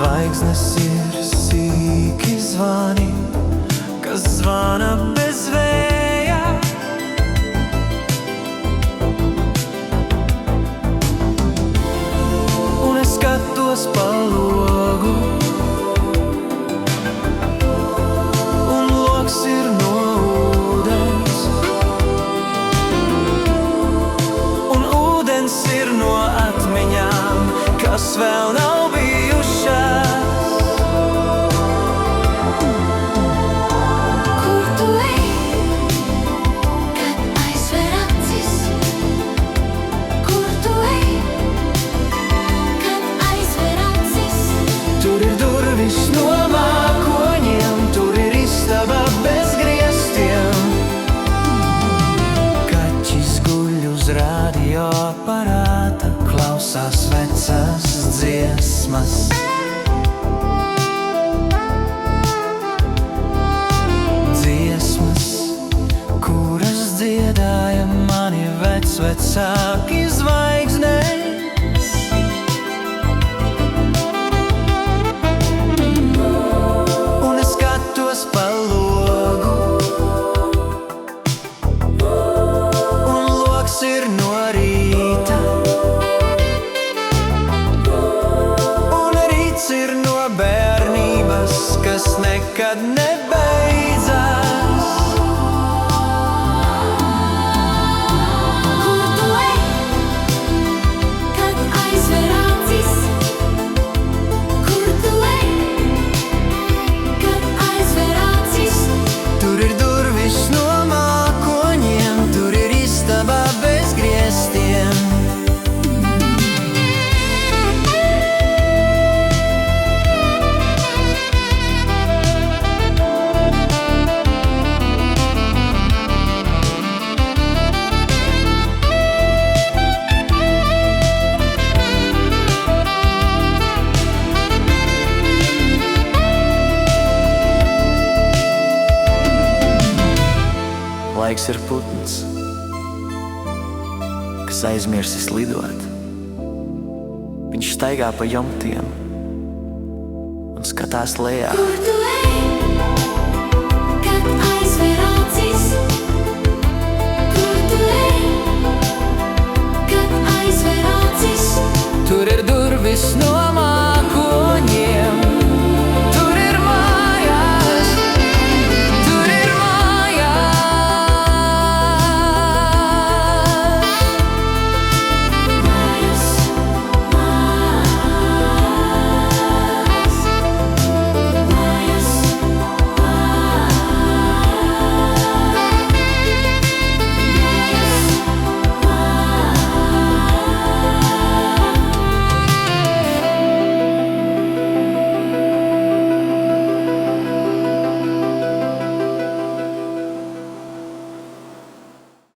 Zvaigznes ir sīki zvani, kas zvana bez vēja. Un es skatos pa logu, un logs ir no ūdens, un ūdens ir no atmiņām, kas vēl nav bijušās. Kur tu ej, kad aizver acis? Kur tu ej, kad aizver acis? Tur ir durvis no mākoņiem, tur ir istaba bez griestiem. Kaķis guļ uz radioaparāta, klausās vecas dziesmas. Dziesmas, kuras dziedāja mani vecāki zvaigznes. Un es skatos pa logu, un logs ir no rīta, un rīts ir no bērnības, kas nekad nebeidzās. Kur tu ej, kad aizver acis? Kur tu ej, kad aizver acis? Tur ir durvis no mākoņiem, tur ir istaba bez griestiem. Laiks ir putns, kas aizmirsis lidot. Viņš staigā pa jumtiem un skatās lejā. Kur tu ej, kad aizver acis? Kur tu ej, kad aizver acis? Tur ir durvis no